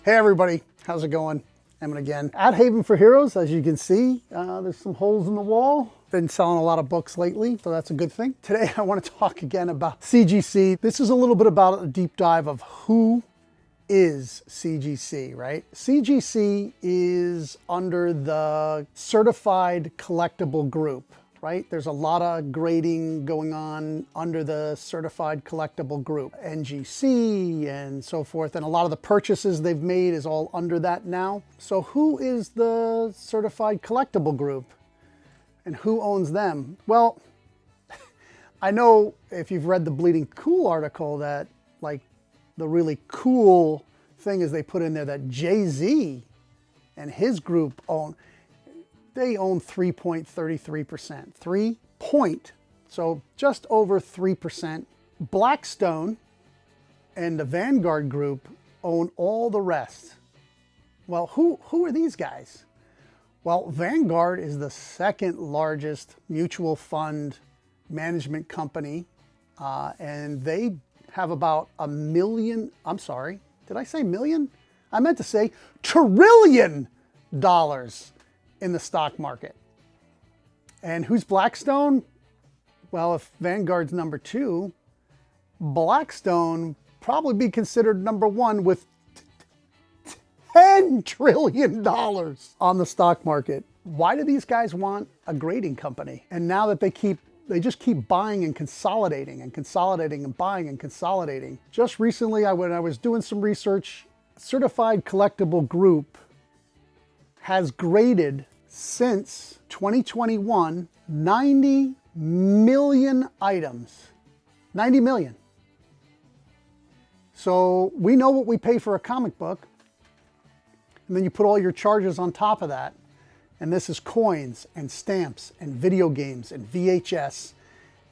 Hey everybody, how's it going? Emmett again. At Haven for Heroes, as you can see, there's some holes in the wall. Been selling a lot of books lately, so that's a good thing. Today I want to talk again about CGC. This is a little bit about a deep dive of who is CGC, right? CGC is under the Certified Collectible Group, right? There's a lot of grading going on under the Certified Collectible Group, NGC and so forth, and a lot of the purchases they've made is all under that now. So who is the Certified Collectible Group and who owns them? Well, I know if you've read the Bleeding Cool article that like the really cool thing is they put in there that Jay-Z and his group own 3.33%. So just over 3%. Blackstone and the Vanguard Group own all the rest. Well, who are these guys? Well, Vanguard is the second largest mutual fund management company, and they have about $1 million, I'm sorry, did I say million? I meant to say trillion dollars in the stock market. And who's Blackstone? Well, if Vanguard's number 2, Blackstone probably be considered number 1 with $10 trillion on the stock market. Why do these guys want a grading company? And now that they just keep buying and consolidating and consolidating and buying and consolidating. Just recently, when I was doing some research, Certified Collectible Group has graded since 2021 90 million items. 90 million. So we know what we pay for a comic book, and then you put all your charges on top of that. And this is coins and stamps and video games and VHS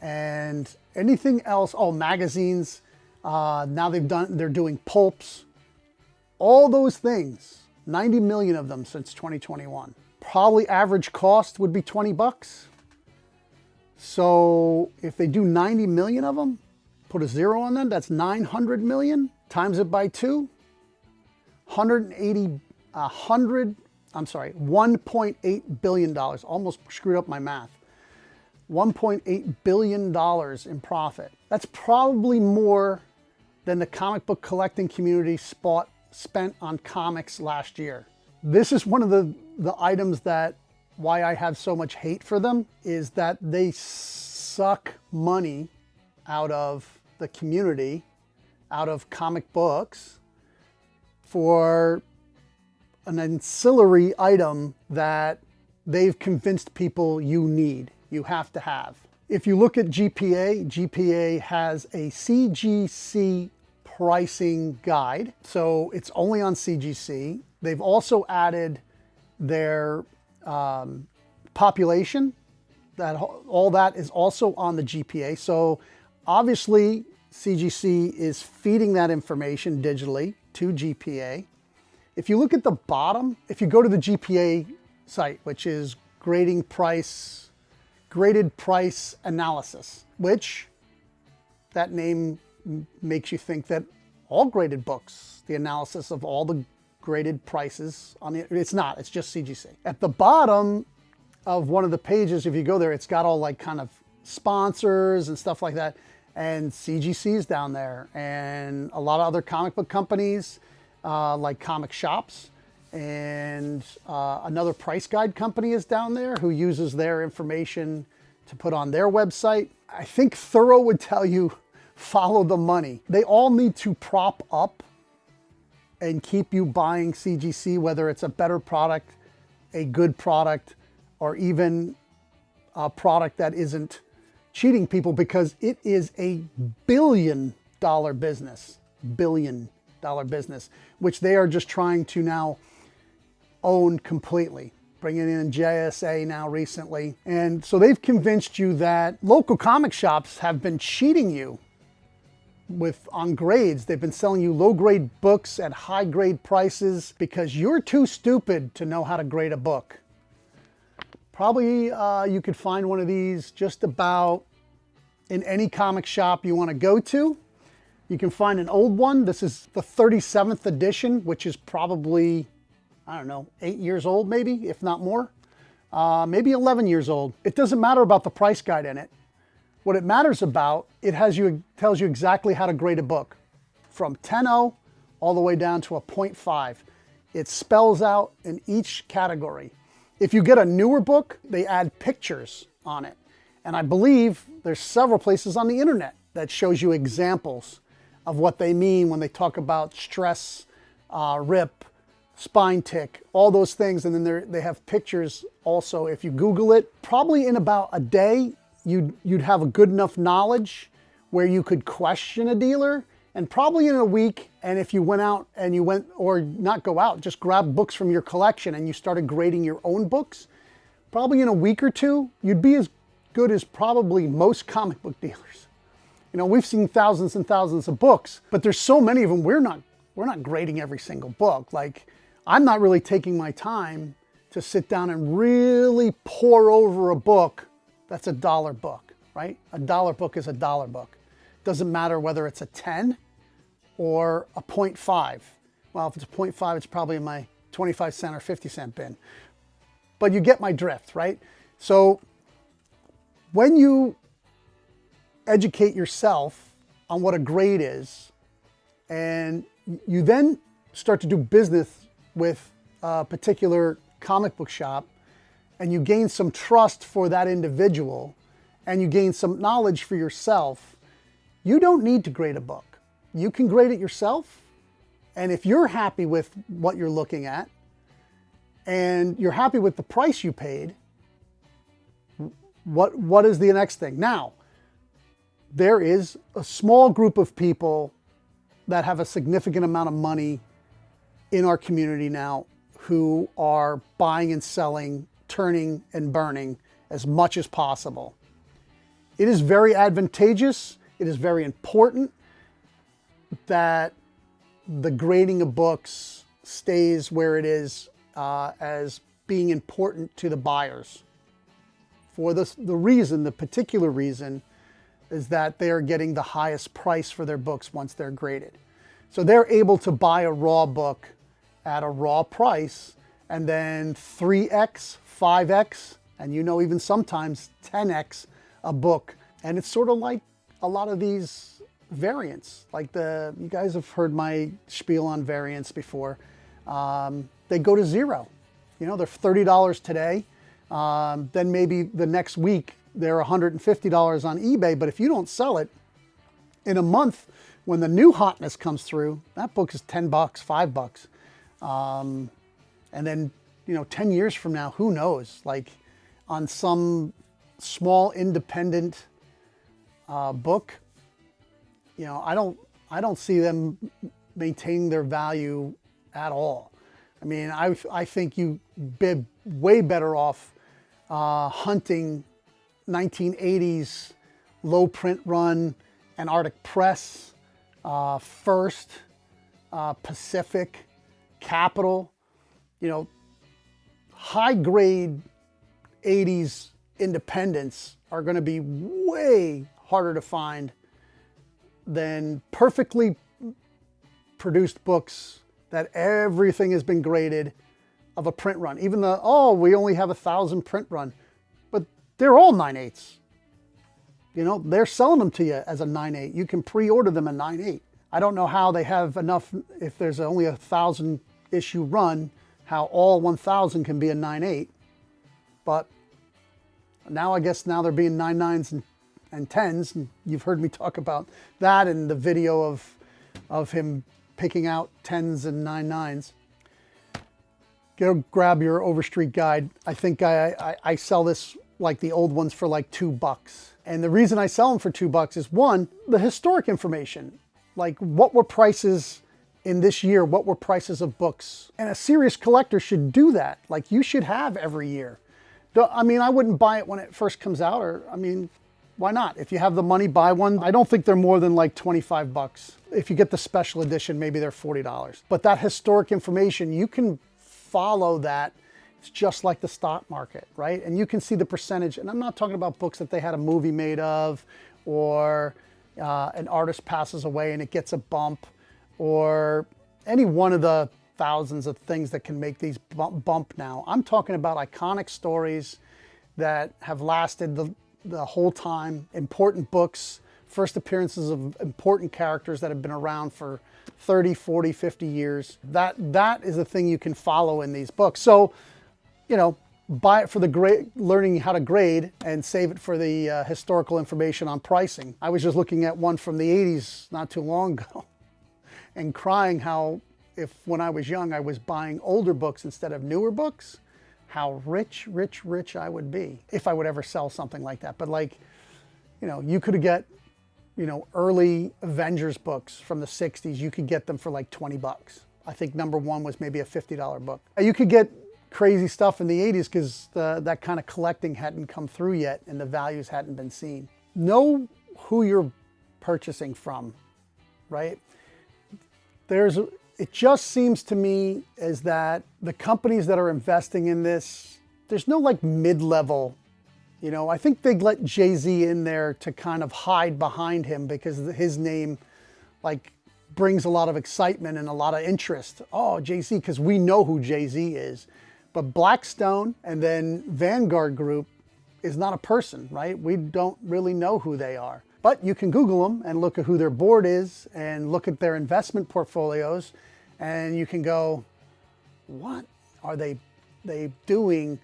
and anything else. Oh, magazines. Now they're doing pulps. All those things. 90 million of them since 2021. Probably average cost would be 20 bucks. So if they do 90 million of them, put a 0 on them, that's 900 million. Times it by 2. $1.8 billion. Almost screwed up my math. $1.8 billion in profit. That's probably more than the comic book collecting community spent on comics last year. This is one of the items that why I have so much hate for them is that they suck money out of the community, out of comic books for an ancillary item that they've convinced people you need, you have to have. If you look at GPA has a CGC pricing guide, so it's only on CGC. They've also added their population, that all that is also on the GPA. So obviously CGC is feeding that information digitally to GPA. If you look at the bottom, if you go to the GPA site, which is graded price analysis, which that name makes you think that all graded books, the analysis of all the graded prices on the, it's not, it's just CGC. At the bottom of one of the pages, if you go there, it's got all like kind of sponsors and stuff like that. And CGC is down there, and a lot of other comic book companies, like comic shops, and another price guide company is down there who uses their information to put on their website. I think Thorough would tell you, follow the money. They all need to prop up and keep you buying CGC, whether it's a better product, a good product, or even a product that isn't cheating people, because it is a billion-dollar business. Billion-dollar business, which they are just trying to now own completely. Bringing in JSA now recently. And so they've convinced you that local comic shops have been cheating you on grades. They've been selling you low-grade books at high-grade prices because you're too stupid to know how to grade a book. Probably you could find one of these just about in any comic shop you want to go to. You can find an old one. This is the 37th edition, which is probably, I don't know, 8 years old maybe, if not more. Maybe 11 years old. It doesn't matter about the price guide in it. What it matters about, it tells you exactly how to grade a book from 10.0 all the way down to a 0.5. It spells out in each category. If you get a newer book, they add pictures on it. And I believe there's several places on the internet that shows you examples of what they mean when they talk about stress, rip, spine tick, all those things. And then they have pictures also. If you Google it, probably in about a day, you'd have a good enough knowledge where you could question a dealer. And probably in a week, and if you went out and you went, or not go out, just grab books from your collection and you started grading your own books, probably in a week or two, you'd be as good as probably most comic book dealers. You know, we've seen thousands and thousands of books, but there's so many of them, we're not grading every single book. Like, I'm not really taking my time to sit down and really pour over a book that's $1 book, right? $1 book is $1 book. Doesn't matter whether it's a 10 or a 0.5. Well, if it's a 0.5, it's probably in my 25-cent or 50-cent bin. But you get my drift, right? So when you educate yourself on what a grade is, and you then start to do business with a particular comic book shop, and you gain some trust for that individual, and you gain some knowledge for yourself, you don't need to grade a book. You can grade it yourself, and if you're happy with what you're looking at, and you're happy with the price you paid, what is the next thing? Now, there is a small group of people that have a significant amount of money in our community now who are buying and selling, turning and burning as much as possible. It is very advantageous. It is very important that the grading of books stays where it is as being important to the buyers. For the particular reason is that they are getting the highest price for their books once they're graded. So they're able to buy a raw book at a raw price and then 3x, 5x, and even sometimes 10x a book. And it's sort of like a lot of these variants, like you guys have heard my spiel on variants before. They go to zero. They're $30 today. Then maybe the next week they're $150 on eBay. But if you don't sell it in a month, when the new hotness comes through, that book is $10, $5. And then 10 years from now, who knows? Like on some small independent book, I don't see them maintaining their value at all. I mean, I think you'd be way better off hunting 1980s low print run Antarctic Press, First, Pacific, Capital, high grade 80s independents are going to be way harder to find than perfectly produced books that everything has been graded of a print run. Even we only have 1,000 print run, but they're all 9/8. They're selling them to you as a 9/8. You can pre-order them a 9/8. I don't know how they have enough, if there's only 1,000 issue run, how all 1,000 can be a 9/8. But now I guess they're being 9/9s and 10s, and you've heard me talk about that in the video of him picking out 10s and 9/9s. Go grab your Overstreet guide. I think I sell this like the old ones for like $2. And the reason I sell them for $2 is, one, the historic information. Like, what were prices in this year? What were prices of books? And a serious collector should do that. Like, you should have every year. I mean, I wouldn't buy it when it first comes out, why not? If you have the money, buy one. I don't think they're more than like $25. If you get the special edition, maybe they're $40. But that historic information, you can follow that. It's just like the stock market, right? And you can see the percentage. And I'm not talking about books that they had a movie made of, or an artist passes away and it gets a bump, or any one of the thousands of things that can make these bump now. I'm talking about iconic stories that have lasted the whole time, important books, first appearances of important characters that have been around for 30, 40, 50 years. That is a thing you can follow in these books. So, you know, buy it for the learning how to grade and save it for the historical information on pricing. I was just looking at one from the 80s not too long ago and crying how if when I was young I was buying older books instead of newer books, how rich I would be if I would ever sell something like that. But like, you know, you could get, you know, early Avengers books from the 60s, you could get them for like 20 bucks. I think number one was maybe a $50 book. You could get crazy stuff in the 80s because that kind of collecting hadn't come through yet and the values hadn't been seen. Know who you're purchasing from, right? It just seems to me as that the companies that are investing in this, there's no like mid-level. You know, I think they'd let Jay-Z in there to kind of hide behind him because his name like brings a lot of excitement and a lot of interest. Oh, Jay-Z, because we know who Jay-Z is. But Blackstone and then Vanguard Group is not a person, right? We don't really know who they are. But you can Google them and look at who their board is and look at their investment portfolios, and you can go, what are they doing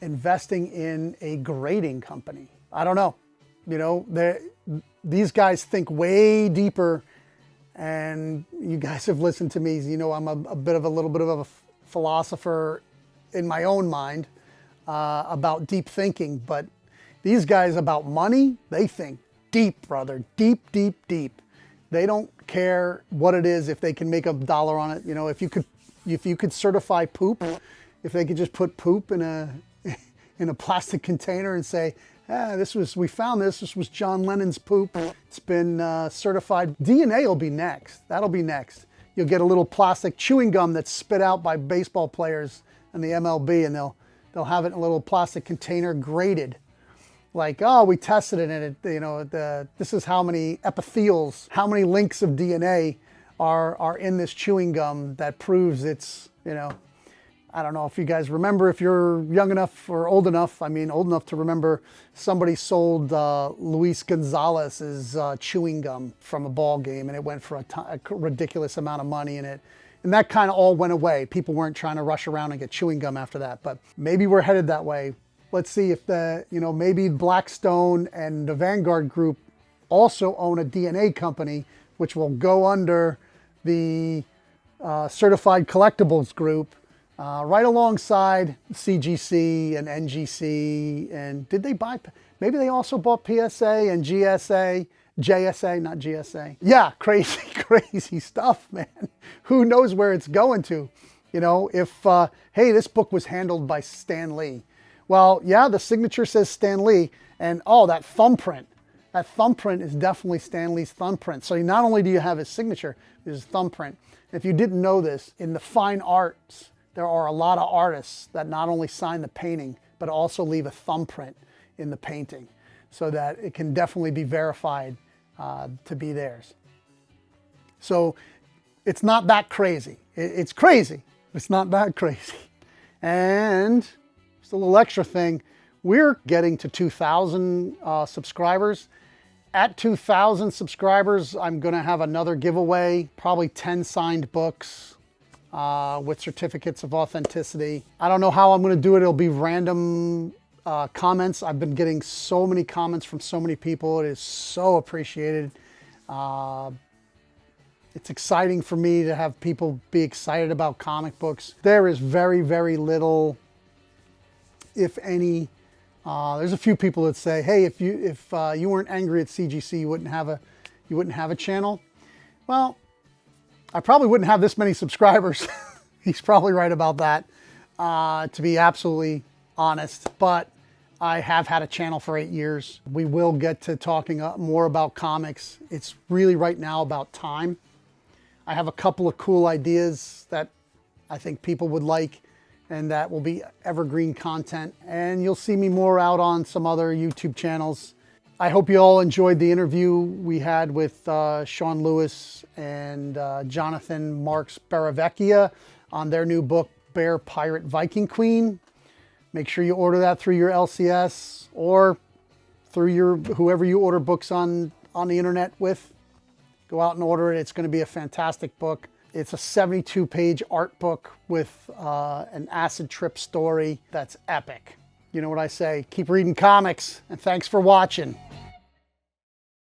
investing in a grading company? I don't know. You know, these guys think way deeper, and you guys have listened to me. You know, I'm a little bit of a philosopher in my own mind about deep thinking, but these guys about money, they think deep, brother, deep. They don't care what it is if they can make $1 on it. You know, if you could certify poop, if they could just put poop in a plastic container and say, we found this was John Lennon's poop. It's been certified. DNA will be next. That'll be next. You'll get a little plastic chewing gum that's spit out by baseball players in the MLB, and they'll have it in a little plastic container graded. Like, oh, we tested it, and it, you know, this is how many epithelials, how many links of DNA are in this chewing gum that proves it's, you know, I don't know if you guys remember, if you're young enough or old enough, I mean, old enough to remember somebody sold Luis Gonzalez's chewing gum from a ball game, and it went for a ridiculous amount of money in it. And that kind of all went away. People weren't trying to rush around and get chewing gum after that, but maybe we're headed that way. Let's see if maybe Blackstone and the Vanguard Group also own a DNA company, which will go under the Certified Collectibles Group, right alongside CGC and NGC. And did they buy? Maybe they also bought PSA and JSA, not GSA. Yeah, crazy stuff, man. Who knows where it's going to? You know, if hey, this book was handled by Stan Lee. Well, yeah, the signature says Stan Lee, and oh, that thumbprint is definitely Stan Lee's thumbprint. So not only do you have his signature, there's his thumbprint. If you didn't know this, in the fine arts, there are a lot of artists that not only sign the painting, but also leave a thumbprint in the painting so that it can definitely be verified to be theirs. So it's not that crazy. It's crazy. It's not that crazy. And just a little extra thing, we're getting to 2,000 subscribers. At 2,000 subscribers, I'm going to have another giveaway, probably 10 signed books with certificates of authenticity. I don't know how I'm going to do it. It'll be random comments. I've been getting so many comments from so many people. It is so appreciated. It's exciting for me to have people be excited about comic books. There is very, very little, if any. There's a few people that say, "Hey, if you weren't angry at CGC, you wouldn't have a channel." Well, I probably wouldn't have this many subscribers. He's probably right about that, to be absolutely honest. But I have had a channel for 8 years. We will get to talking more about comics. It's really right now about time. I have a couple of cool ideas that I think people would like, and that will be evergreen content. And you'll see me more out on some other YouTube channels. I hope you all enjoyed the interview we had with Sean Lewis and Jonathan Marks Baravecchia on their new book, Bear Pirate Viking Queen. Make sure you order that through your LCS or through your whoever you order books on the internet with. Go out and order it. It's going to be a fantastic book. It's a 72-page art book with an acid trip story that's epic. You know what I say? Keep reading comics, and thanks for watching.